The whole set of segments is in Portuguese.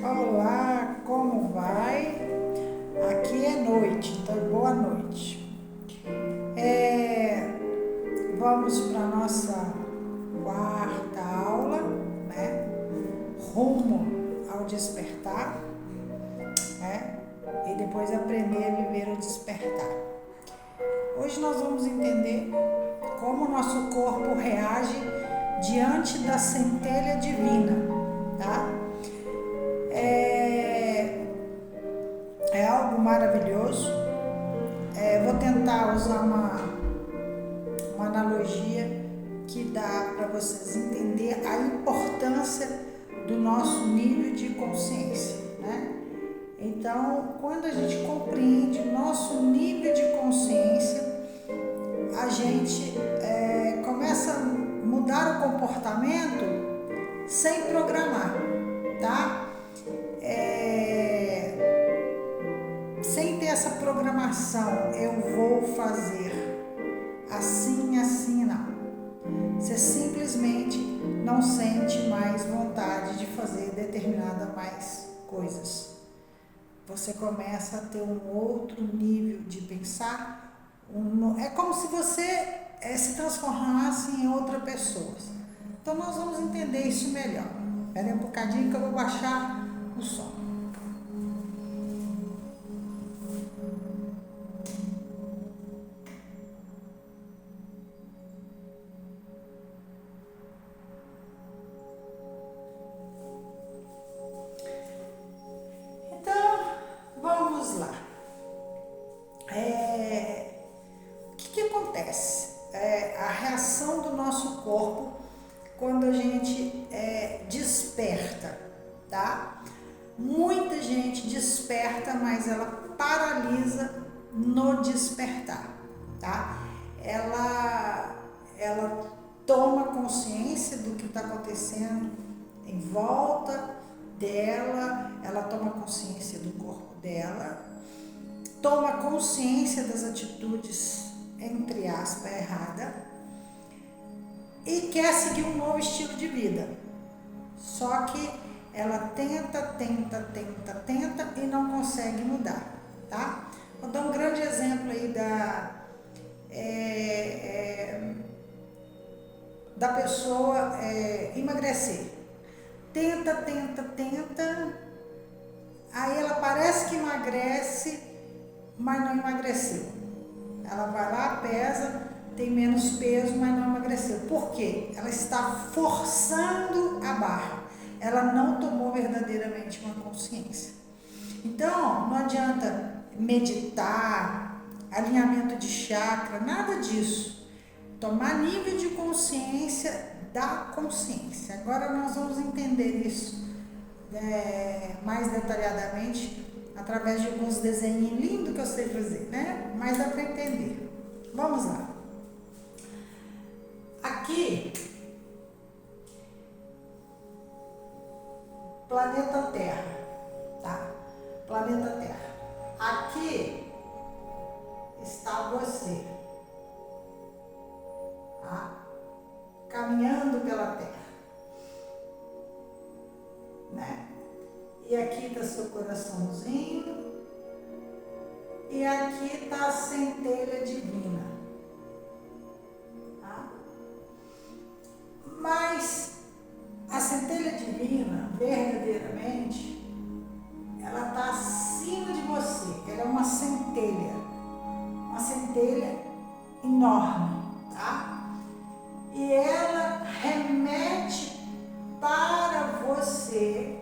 Olá, como vai? Aqui é noite, então boa noite. Vamos para a nossa quarta aula, né? Rumo ao despertar, né? E depois aprender a viver o despertar. Hoje nós vamos entender como o nosso corpo reage diante da centelha divina, tá? É algo maravilhoso. Vou tentar usar uma analogia que dá para vocês entenderem a importância do nosso nível de consciência, né? Então, quando a gente compreende o nosso nível de consciência, a gente começa a mudar o comportamento sem programar, tá? Sem ter essa programação, eu vou fazer assim, assim, não. Você simplesmente não sente mais vontade de fazer determinadas mais coisas. Você começa a ter um outro nível de pensar. É como se você se transformasse em outra pessoa. Então nós vamos entender isso melhor. Espera aí um bocadinho que eu vou baixar o som. Vamos lá. O que acontece? A reação do nosso corpo quando a gente desperta, tá? Muita gente desperta, mas ela paralisa no despertar, tá? Ela toma consciência do que está acontecendo em volta dela, ela toma consciência do corpo dela, toma consciência das atitudes, entre aspas, erradas, e quer seguir um novo estilo de vida. Só que ela tenta e não consegue mudar, tá? Vou dar um grande exemplo aí da pessoa emagrecer. Tenta, aí ela parece que emagrece, mas não emagreceu. Ela vai lá, pesa, tem menos peso, mas não emagreceu. Por quê? Ela está forçando a barra. Ela não tomou verdadeiramente uma consciência. Então, não adianta meditar, alinhamento de chakra, nada disso. Tomar nível de consciência da consciência. Agora nós vamos entender isso mais detalhadamente através de alguns desenhos lindos que eu sei fazer, né? Mas dá para entender. Vamos lá. Aqui, planeta Terra, tá? Planeta Terra. Aqui está você, tá? Caminhando pela Terra, né? E aqui está seu coraçãozinho, e aqui está a centelha divina, tá? Mas a centelha divina, verdadeiramente, ela está acima de você. Ela é uma centelha enorme, tá? E ela remete para você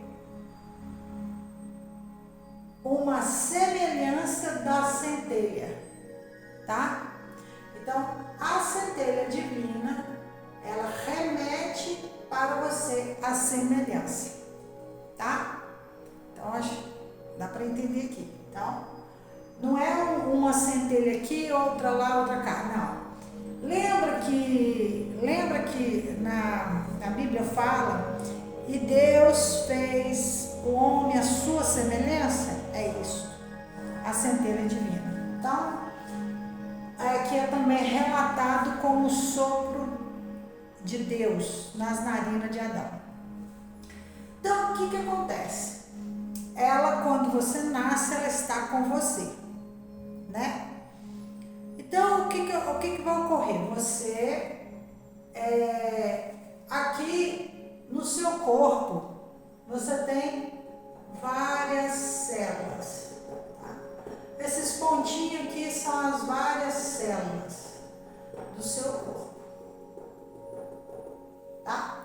uma semelhança da centelha, tá? Então, a centelha divina, ela remete para você a semelhança, tá? Então, acho que dá para entender aqui. Então, não é uma centelha aqui, outra lá, outra cá, não. Lembra que na Bíblia fala, e Deus fez o homem à sua semelhança? É isso, a centelha divina. Então, aqui é também relatado como o sopro de Deus nas narinas de Adão. Então, o que acontece? Ela, quando você nasce, ela está com você, né? Então, o que vai ocorrer? Você, aqui no seu corpo, você tem várias células. Tá? Esses pontinhos aqui são as várias células do seu corpo. Tá?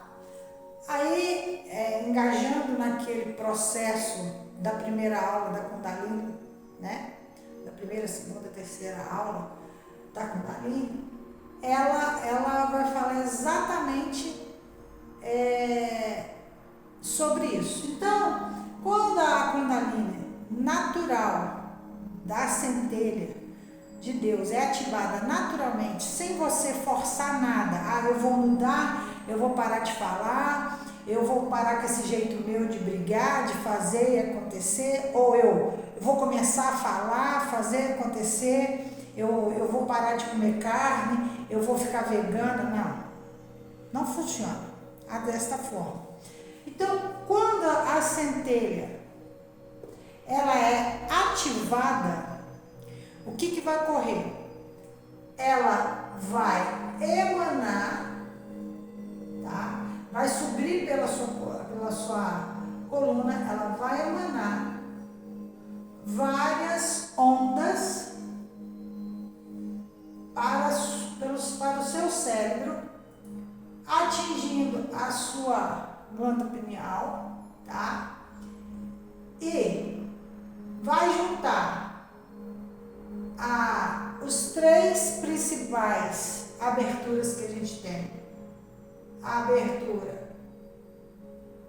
Aí, engajando naquele processo da primeira aula da Kundalini, né? Da primeira, segunda, terceira aula da Kundalini, ela vai falar exatamente sobre isso. Então, quando a Kundalini natural da centelha de Deus é ativada naturalmente, sem você forçar nada, eu vou mudar, eu vou parar de falar, eu vou parar com esse jeito meu de brigar, de fazer e acontecer, ou eu vou começar a falar, fazer acontecer, eu vou parar de comer carne, eu vou ficar vegana. Não funciona desta forma. Então, quando a centelha ela é ativada, o que vai ocorrer? Ela vai emanar, tá? Vai subir pela sua coluna, ela vai emanar várias ondas para o seu cérebro, atingindo a sua glândula pineal, tá? E vai juntar os três principais aberturas que a gente tem. A abertura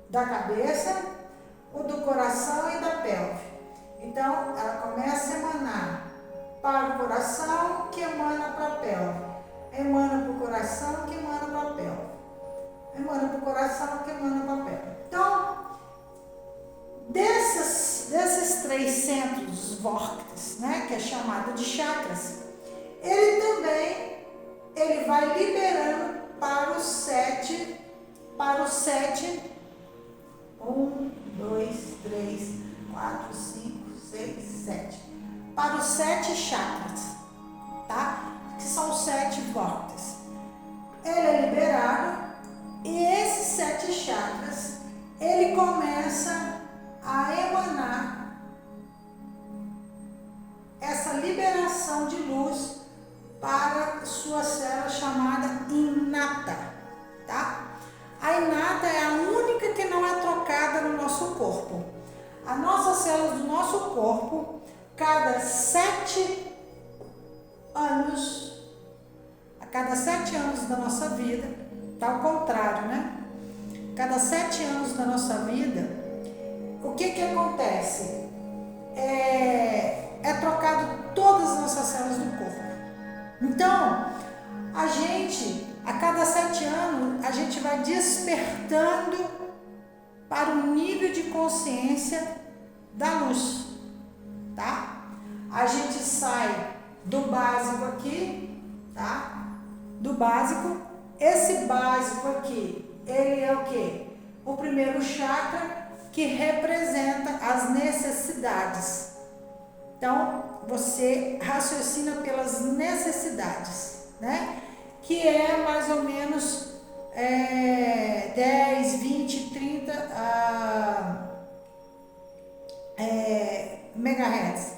da cabeça, o do coração e da pelve. Então, ela começa a emanar para o coração, que emana para a pelve. Emana para o coração, que emana para a pelve. Emana para o coração, que emana para a pelve. Então, desses três centros vórtices, né, que é chamado de chakras, ele vai liberando para os sete, 1, 2, 3, 4, 5, 6, 7, para os 7 chakras, tá? Que são os 7 vórtices. Ele é liberado e esses 7 chakras, ele começa a emanar essa liberação de luz para sua célula chamada inata, tá? A inata é a única que não é trocada no nosso corpo. As nossas células do nosso corpo, cada 7 anos, a cada 7 anos da nossa vida, tá ao contrário, né? Cada 7 anos da nossa vida, o que acontece? É trocado todas as nossas células do corpo. Então, a cada 7 anos, a gente vai despertando para o nível de consciência da luz, tá? A gente sai do básico aqui, tá? Do básico. Esse básico aqui, ele é o quê? O primeiro chakra, que representa as necessidades. Então, você raciocina pelas necessidades, né? Que é mais ou menos 10, 20, 30 megahertz,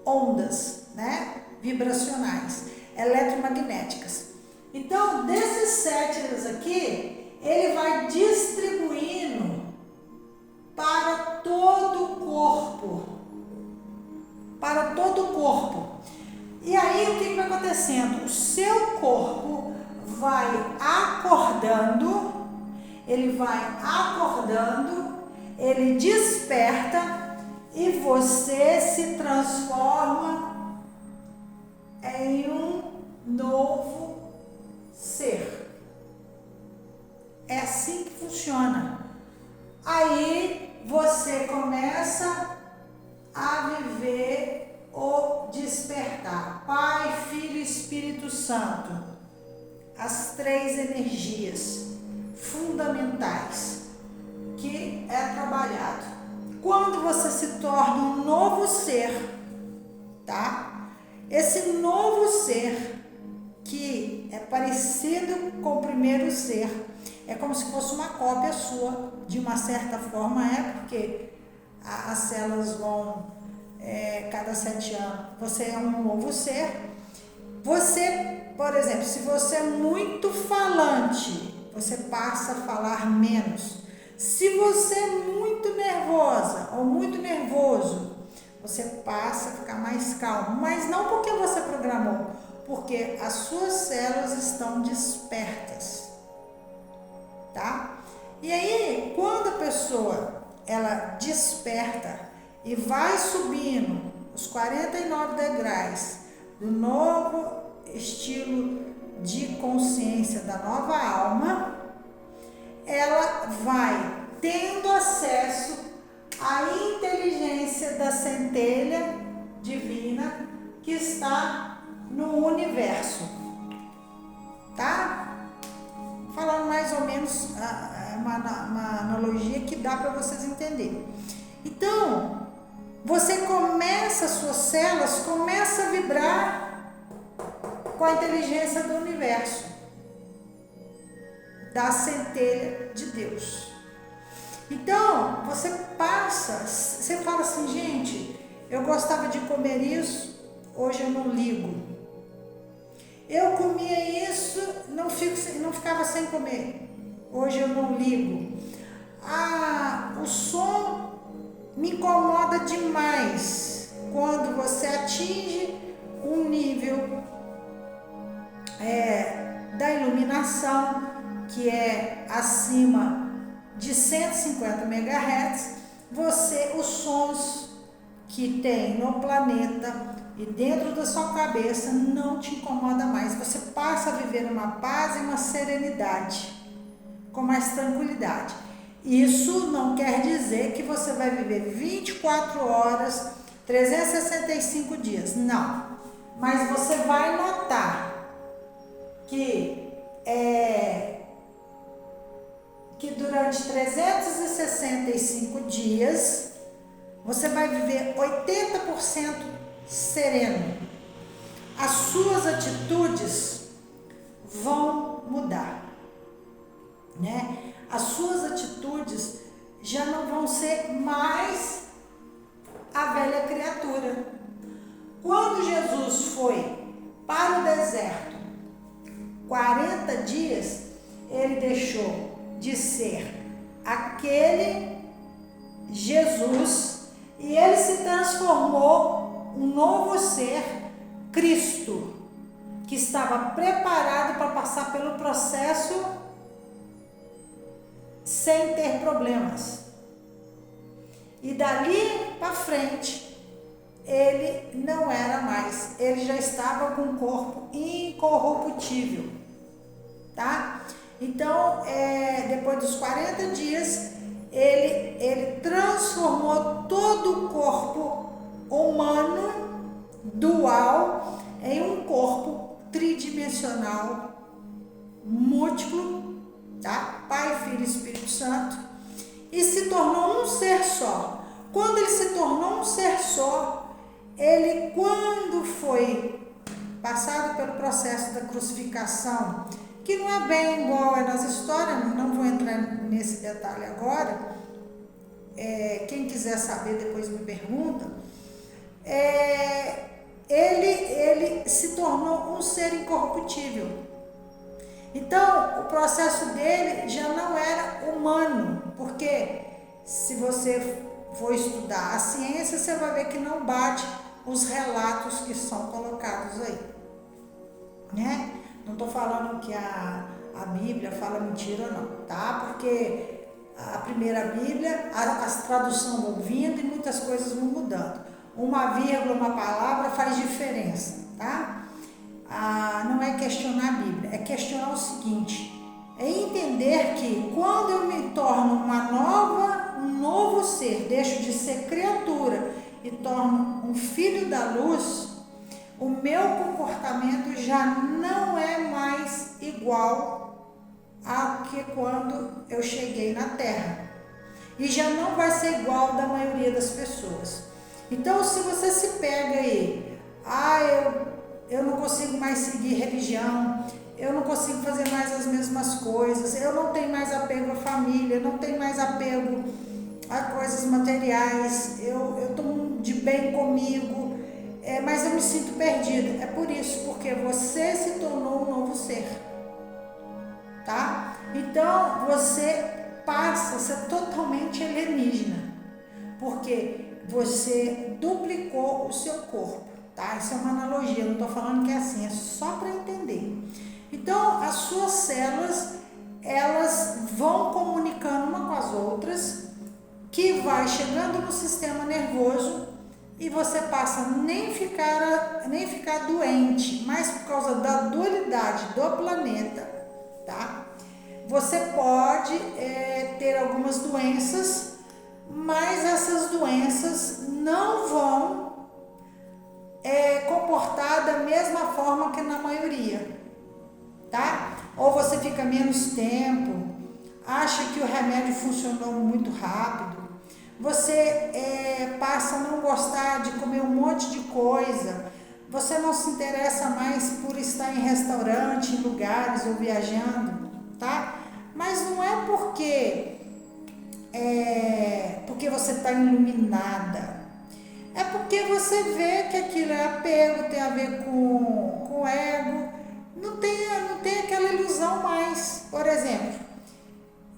ondas, né? Vibracionais, eletromagnéticas. Então, desses 7 aqui, ele vai distribuindo para todo o corpo. Para todo o corpo. E aí, o que vai acontecendo? O seu corpo vai acordando, ele desperta e você se transforma em um novo ser. É assim que funciona. Aí você começa a viver o despertar. Pai, Filho e Espírito Santo. As 3 energias fundamentais que é trabalhado. Quando você se torna um novo ser, tá? Esse novo ser que é parecido com o primeiro ser, é como se fosse uma cópia sua, de uma certa forma porque as células vão, cada 7 anos, você é um novo ser. Você, por exemplo, se você é muito falante, você passa a falar menos. Se você é muito nervosa ou muito nervoso, você passa a ficar mais calmo. Mas não porque você programou, porque as suas células estão despertas, tá? E aí, quando a pessoa ela desperta e vai subindo os 49 degraus do novo estilo de consciência da nova alma, ela vai tendo acesso à inteligência da centelha divina que está no universo, tá? Falando mais ou menos uma analogia que dá para vocês entenderem. Então, você começa, suas células começam a vibrar com a inteligência do universo, da centelha de Deus. Então, você passa, você fala assim, gente, eu gostava de comer isso, hoje eu não ligo. Eu comia isso, não ficava sem comer, hoje eu não ligo. O som me incomoda demais quando você atinge um nível da iluminação que é acima de 150 MHz, os sons que tem no planeta e dentro da sua cabeça não te incomoda mais. Você passa a viver uma paz e uma serenidade, com mais tranquilidade. Isso não quer dizer que você vai viver 24 horas, 365 dias, não. Mas você vai notar que durante 365 dias você vai viver 80% sereno. As suas atitudes vão mudar, né? As suas atitudes já não vão ser mais a velha criatura. Quando Jesus foi para o deserto 40 dias, ele deixou de ser aquele Jesus e ele se transformou um novo ser, Cristo, que estava preparado para passar pelo processo sem ter problemas. E dali para frente, ele não era mais, ele já estava com um corpo incorruptível, tá? Então, depois dos 40 dias, ele transformou todo o corpo humano dual em um corpo tridimensional, múltiplo, tá? Pai, Filho e Espírito Santo, e se tornou um ser só. Quando ele se tornou um ser só, ele, quando foi passado pelo processo da crucificação, que não é bem igual nas histórias, não vou entrar nesse detalhe agora, quem quiser saber depois me pergunta, ele se tornou um ser incorruptível. Então, o processo dele já não era humano, porque se você for estudar a ciência, você vai ver que não bate os relatos que são colocados aí, né? Não estou falando que a Bíblia fala mentira não, tá? Porque a primeira Bíblia, as traduções vão vindo e muitas coisas vão mudando. Uma vírgula, uma palavra faz diferença, tá? Não é questionar a Bíblia, é questionar o seguinte, é entender que quando eu me torno um novo ser, deixo de ser criatura e torno um filho da luz, o meu comportamento já não é mais igual ao que quando eu cheguei na Terra. e já não vai ser igual da maioria das pessoas. Então, se você se pega aí, eu não consigo mais seguir religião, eu não consigo fazer mais as mesmas coisas, eu não tenho mais apego à família, eu não tenho mais apego a coisas materiais, eu estou de bem comigo, mas eu me sinto perdida. É por isso, porque você se tornou um novo ser, tá? Então você passa a ser totalmente alienígena, porque você duplicou o seu corpo, tá? Isso é uma analogia, não estou falando que é assim, é só para entender. Então as suas células, elas vão comunicando uma com as outras, que vai chegando no sistema nervoso e você passa nem ficar doente, mas por causa da dualidade do planeta, tá? Você pode ter algumas doenças, mas essas doenças não vão comportar da mesma forma que na maioria, tá? Ou você fica menos tempo, acha que o remédio funcionou muito rápido, você passa a não gostar de comer um monte de coisa, você não se interessa mais por estar em restaurante, em lugares ou viajando, tá? Mas não é porque você está iluminada, é porque você vê que aquilo é apego, tem a ver com o ego, não tem aquela ilusão mais. Por exemplo,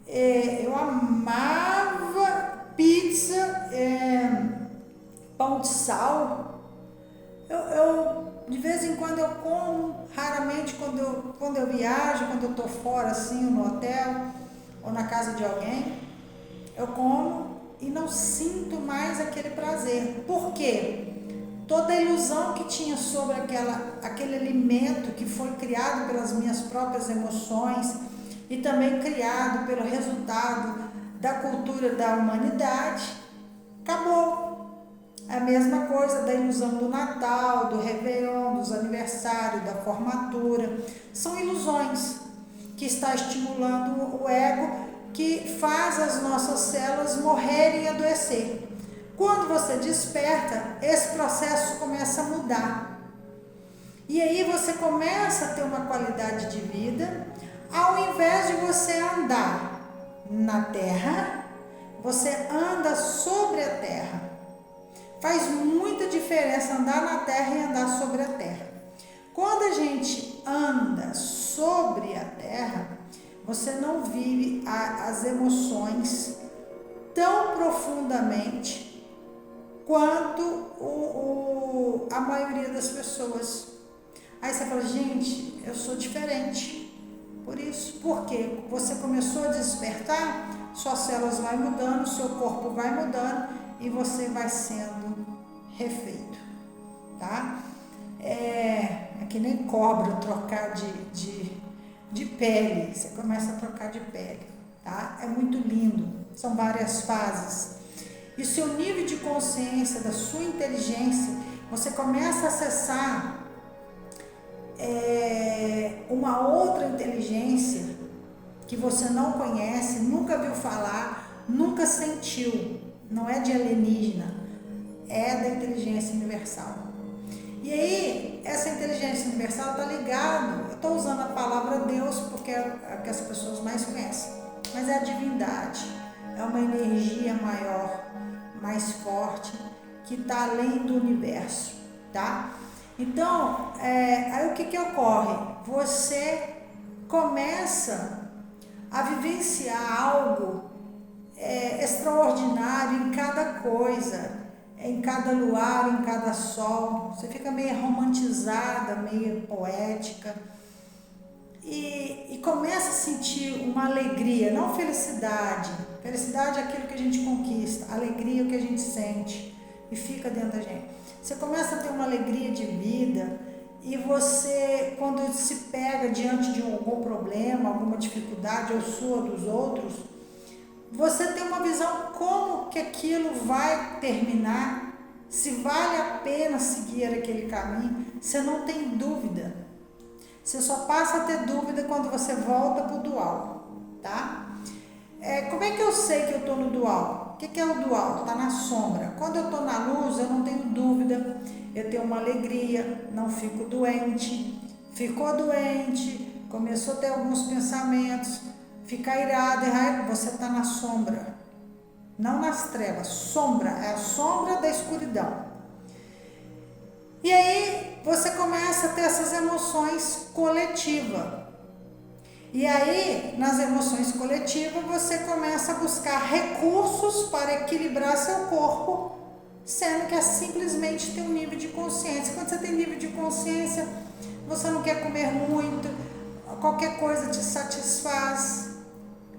eu amava pizza, pão de sal, eu de vez em quando eu como, raramente quando eu viajo, quando eu estou fora assim, no hotel ou na casa de alguém, eu como e não sinto mais aquele prazer. Por quê? Toda a ilusão que tinha sobre aquele alimento que foi criado pelas minhas próprias emoções e também criado pelo resultado da cultura da humanidade, acabou. A mesma coisa da ilusão do Natal, do Réveillon, dos aniversários, da formatura. São ilusões que está estimulando o ego, que faz as nossas células morrerem e adoecer. Quando você desperta, esse processo começa a mudar. E aí você começa a ter uma qualidade de vida, ao invés de você andar na terra, você anda sobre a terra. Faz muita diferença andar na terra e andar sobre a terra. Quando a gente anda sobre a terra, você não vive as emoções tão profundamente quanto a maioria das pessoas. Aí você fala, gente, eu sou diferente. Por isso, porque você começou a despertar, suas células vai mudando, seu corpo vai mudando e você vai sendo refeito, tá? É que nem cobra trocar de pele, você começa a trocar de pele, tá? É muito lindo, são várias fases. E o seu nível de consciência, da sua inteligência, você começa a acessar uma outra inteligência que você não conhece, nunca viu falar, nunca sentiu. Não é de alienígena, é da inteligência universal. E aí, essa inteligência universal está ligada, eu estou usando a palavra Deus porque é a que as pessoas mais conhecem, mas é a divindade, é uma energia maior, mais forte, que está além do universo, tá? Então, aí o que ocorre? Você começa a vivenciar algo extraordinário em cada coisa, em cada luar, em cada sol. Você fica meio romantizada, meio poética e começa a sentir uma alegria, não felicidade. Felicidade é aquilo que a gente conquista, alegria é o que a gente sente e fica dentro da gente. Você começa a ter uma alegria de vida e você, quando se pega diante de algum problema, alguma dificuldade, ou sua, dos outros, você tem uma visão como que aquilo vai terminar, se vale a pena seguir aquele caminho, você não tem dúvida. Você só passa a ter dúvida quando você volta para o dual, tá? Como é que eu sei que eu estou no dual? O que é o dual? Está na sombra. Quando eu estou na luz, eu não tenho dúvida, eu tenho uma alegria, não fico doente. Ficou doente, começou a ter alguns pensamentos, ficar irado, você está na sombra, não nas trevas. Sombra é a sombra da escuridão. E aí você começa a ter essas emoções coletivas. E aí, nas emoções coletivas, você começa a buscar recursos para equilibrar seu corpo, sendo que é simplesmente ter um nível de consciência. Quando você tem nível de consciência, você não quer comer muito, qualquer coisa te satisfaz.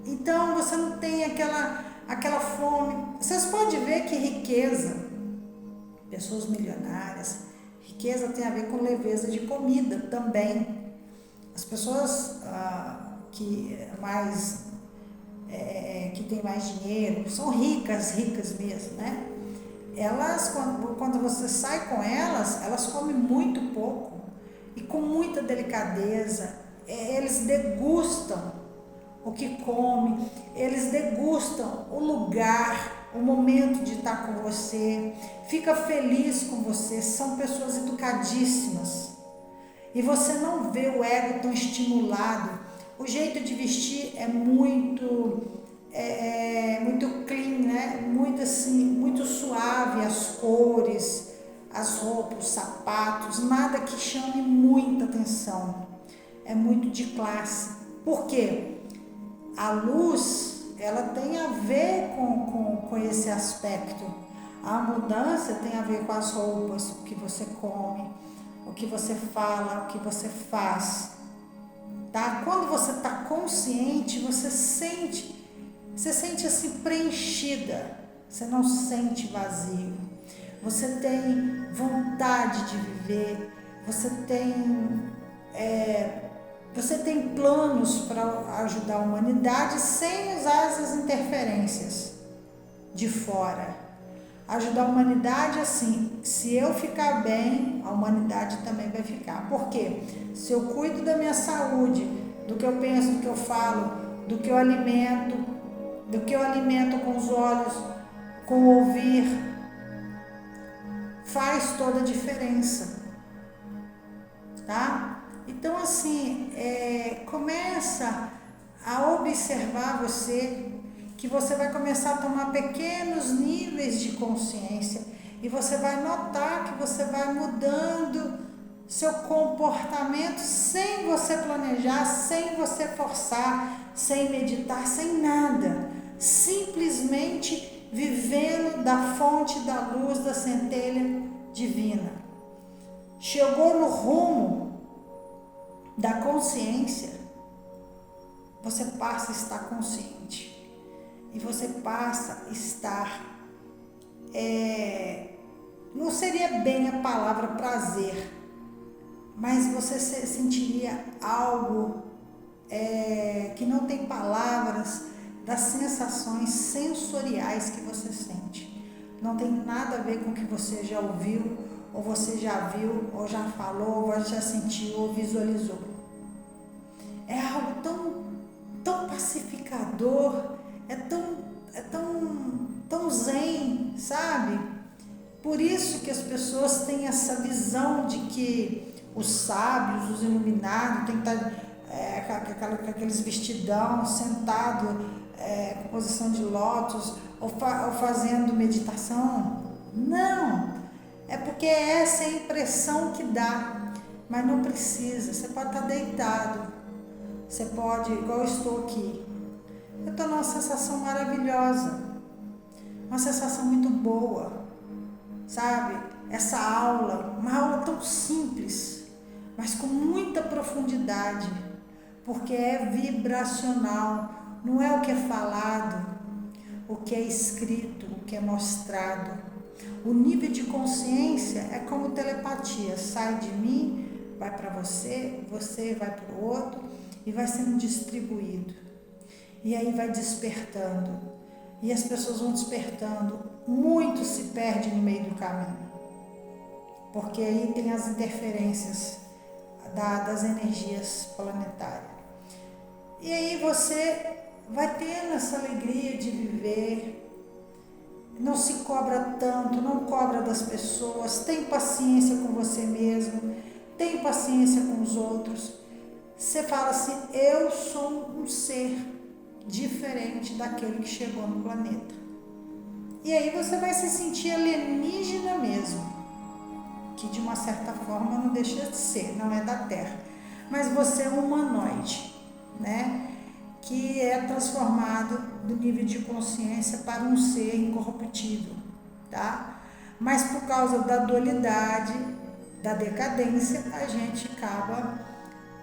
Então, você não tem aquela fome. Vocês podem ver que riqueza, pessoas milionárias, riqueza tem a ver com leveza de comida também. As pessoas que têm mais dinheiro, são ricas mesmo, né? Elas, quando você sai com elas comem muito pouco e com muita delicadeza. Eles degustam o que comem, eles degustam o lugar, o momento de estar com você, fica feliz com você, são pessoas educadíssimas. E você não vê o ego tão estimulado. O jeito de vestir é muito clean, né? Muito assim, muito suave, as cores, as roupas, os sapatos, nada que chame muita atenção. É muito de classe. Por quê? A luz, ela tem a ver com esse aspecto. A mudança tem a ver com as roupas, o que você come, o que você fala, o que você faz, tá? Quando você está consciente, você sente assim preenchida, você não sente vazio, você tem vontade de viver, você tem planos para ajudar a humanidade sem usar essas interferências de fora. Ajudar a humanidade assim, se eu ficar bem, a humanidade também vai ficar. Por quê? Se eu cuido da minha saúde, do que eu penso, do que eu falo, do que eu alimento com os olhos, com o ouvir, faz toda a diferença, tá? Então assim, começa a observar você, que você vai começar a tomar pequenos níveis de consciência e você vai notar que você vai mudando seu comportamento sem você planejar, sem você forçar, sem meditar, sem nada, simplesmente vivendo da fonte da luz da centelha divina. Chegou no rumo da consciência, você passa a estar consciente. E você passa a estar, não seria bem a palavra prazer, mas você sentiria algo que não tem palavras, das sensações sensoriais que você sente. Não tem nada a ver com o que você já ouviu, ou você já viu, ou já falou, ou já sentiu, ou visualizou. É algo tão pacificador, é tão zen, sabe? Por isso que as pessoas têm essa visão de que os sábios, os iluminados, tem que estar com aqueles vestidão, sentado, com posição de lótus, ou fazendo meditação. Não, é porque essa é a impressão que dá, mas não precisa. Você pode estar deitado, você pode, igual eu estou aqui, eu estou numa sensação maravilhosa, uma sensação muito boa, sabe? Essa aula, uma aula tão simples, mas com muita profundidade, porque é vibracional, não é o que é falado, o que é escrito, o que é mostrado. O nível de consciência é como telepatia, sai de mim, vai para você, você vai para o outro e vai sendo distribuído. E aí vai despertando, e as pessoas vão despertando, muito se perde no meio do caminho, porque aí tem as interferências das energias planetárias. E aí você vai tendo essa alegria de viver, não se cobra tanto, não cobra das pessoas, tem paciência com você mesmo, tem paciência com os outros. Você fala assim, eu sou um ser diferente daquele que chegou no planeta. E aí você vai se sentir alienígena mesmo, que de uma certa forma não deixa de ser, não é da Terra. Mas você é um humanoide, né? Que é transformado do nível de consciência para um ser incorruptível, tá? Mas por causa da dualidade, da decadência, a gente acaba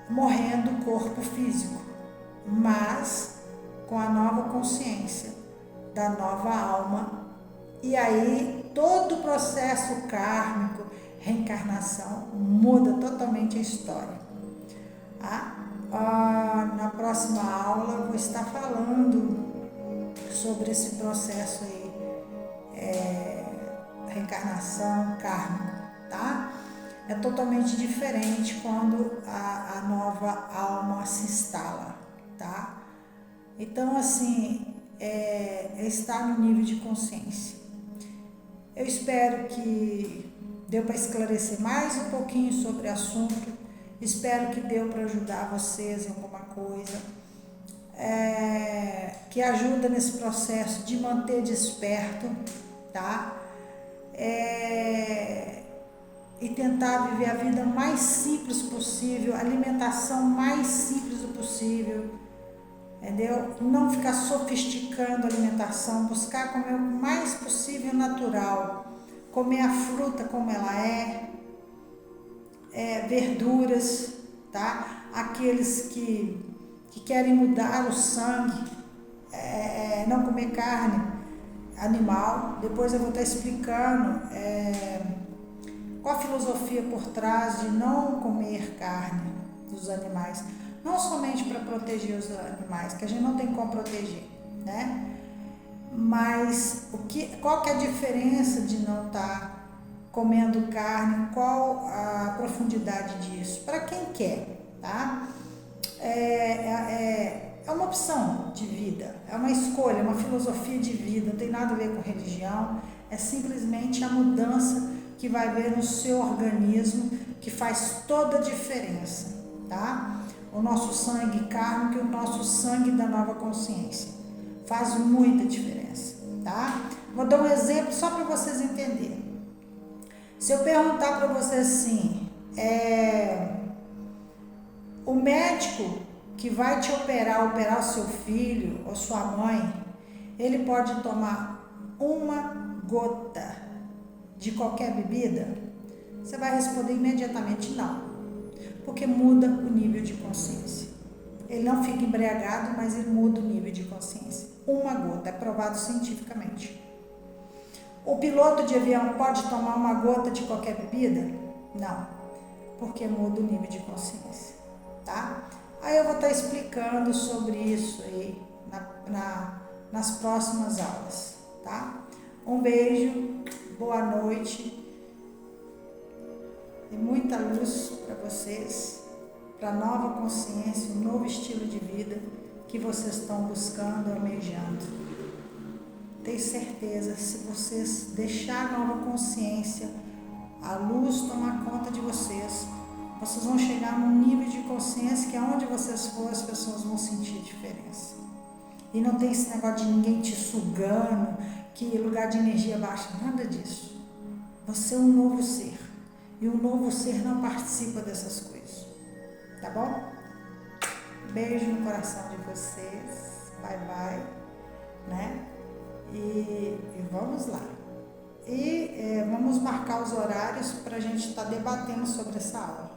morrendo o corpo físico, mas com a nova consciência da nova alma. E aí todo o processo kármico, reencarnação, muda totalmente a história. Na próxima aula eu vou estar falando sobre esse processo aí, reencarnação kármico, tá? É totalmente diferente quando a nova alma se instala, tá? Então, assim, está no nível de consciência. Eu espero que deu para esclarecer mais um pouquinho sobre o assunto. Espero que deu para ajudar vocês em alguma coisa. Que ajuda nesse processo de manter desperto, tá? E tentar viver a vida mais simples possível, a alimentação mais simples possível, entendeu? Não ficar sofisticando a alimentação, buscar comer o mais possível natural, comer a fruta como ela verduras, tá? Aqueles que querem mudar o sangue, não comer carne animal. Depois eu vou estar explicando qual a filosofia por trás de não comer carne dos animais, não somente para proteger os animais, que a gente não tem como proteger, né? Mas qual que é a diferença de não estar comendo carne, qual a profundidade disso? Para quem quer, tá? É uma opção de vida, é uma escolha, é uma filosofia de vida, não tem nada a ver com religião, é simplesmente a mudança que vai haver no seu organismo, que faz toda a diferença, tá? O nosso sangue kármico e o nosso sangue da nova consciência faz muita diferença, tá? Vou dar um exemplo só para vocês entenderem. Se eu perguntar para você assim, o médico que vai te operar o seu filho ou sua mãe, ele pode tomar uma gota de qualquer bebida? Você vai responder imediatamente não, porque muda o nível de consciência. Ele não fica embriagado, mas ele muda o nível de consciência. Uma gota, é provado cientificamente. O piloto de avião pode tomar uma gota de qualquer bebida? Não, porque muda o nível de consciência, tá? Aí eu vou estar explicando sobre isso aí nas próximas aulas, tá? Um beijo, boa noite e muita luz para vocês, para a nova consciência, um novo estilo de vida que vocês estão buscando, almejando. Tenho certeza, se vocês deixarem a nova consciência, a luz tomar conta de vocês, vocês vão chegar num nível de consciência que aonde vocês for, as pessoas vão sentir diferença. E não tem esse negócio de ninguém te sugando, que lugar de energia baixa, nada disso. Você é um novo ser. E um novo ser não participa dessas coisas. Tá bom? Beijo no coração de vocês. Bye, bye. Né? E vamos lá. E vamos marcar os horários para a gente estar debatendo sobre essa aula.